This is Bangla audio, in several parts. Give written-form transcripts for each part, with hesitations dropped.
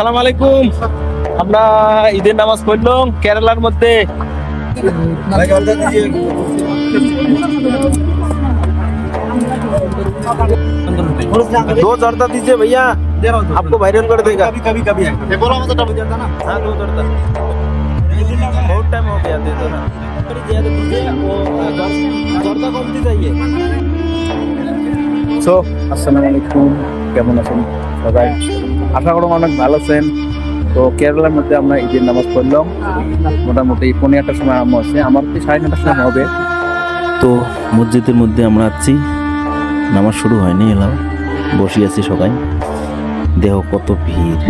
আসসালামু আলাইকুম। আমরা ঈদের নামাজ পড়লাম কেরালার মধ্যে। दो जर्दा दीजिए भैया, आपको वायरल कर देगा। कभी कभी है बोला मतलब जर्दा ना। हाँ 2 जर्दा, बहुत टाइम हो गया, दे दो ना। ज्यादा दीजिए, वो जर्दा कम दी जाइए। সো আসসালামু আলাইকুম, কেমন আছেন সবাই? আশা করি অনেক ভালো আছেন। তো কেরালার মধ্যে আমরা ঈদের নামাজ পড়লাম, মোটামুটি 15টার সময় আরম্ভ হচ্ছে, আমার 9:30টার সময় হবে। তো মসজিদের মধ্যে আমরা আছি, নামাজ শুরু হয়নি, এলাম বসে আছি সবাই। দেহ কত ভিড়,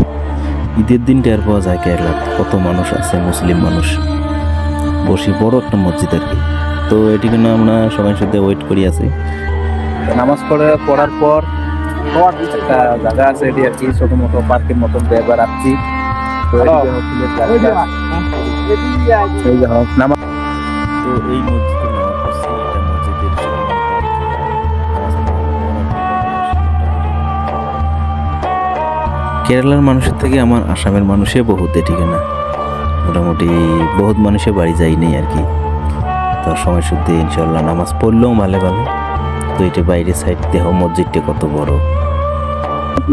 ঈদের দিন টের পাওয়া যায় কেরালা কত মানুষ আছে, মুসলিম মানুষ। বসি বড় একটা মসজিদ আর কি। তো এটিকে না আমরা সবাই সাথে ওয়েট করি আছি। নামাজ পড়ার পর একটা জায়গা আছে, এটি আর কি ছোট মোটো পার্কের মতন ব্যবহার আসছি। তো এই মসজিদে কেরালার মানুষের থেকে আমার আসামের মানুষে বহুত এটিকে না, মোটামুটি বহুত মানুষের বাড়ি যাই নেই আর কি। তো সময় শুদ্ধে ইনশাল্লাহ নামাজ পড়লেও ভালো ভালো। তো এটা বাইরের সাইড দেহ মসজিদটা কত বড়,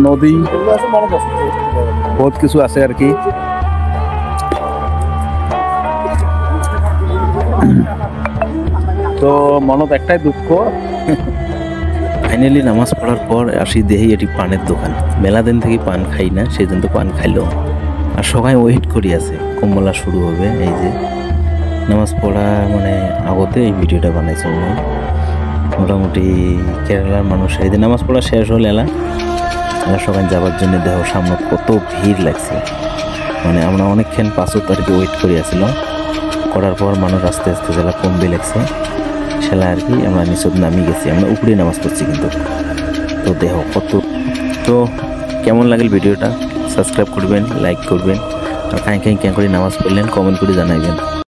নদী বহুত কিছু আছে আর কি। তো মনত একটাই দুঃখ, ফাইনালি নামাজ পড়ার পর আসি দেখি এটি পানের দোকান। মেলা দিন থেকে পান খাই না, সেই জন্য তো পান খাইলো। আর সবাই ওয়েট করি আছে কমলা শুরু হবে। এই যে নামাজ পড়া মানে আগতে এই ভিডিওটা বানাইছে। মোটামুটি কেরালার মানুষ এই যে নামাজ পড়া শেষ হল এলা সবাই যাবার জন্য দেহ সামনে কত ভিড় লাগছে। মানে আমরা অনেকক্ষণ পাঁচও আর কি ওয়েট করে আসছিলাম। করার পর মানুষ আস্তে আস্তে জেলা কমবে লাগছে সেলা আর কি। আমরা নিচত নামি গেছি, আমরা উপরে নামাজ পড়ছি কিন্তু। তো দেহ কত। তো কেমন লাগল ভিডিওটা? সাবস্ক্রাইব করবেন, লাইক করবেন, আর কাই করে নামাজ পড়লেন কমেন্ট করে জানাইবেন।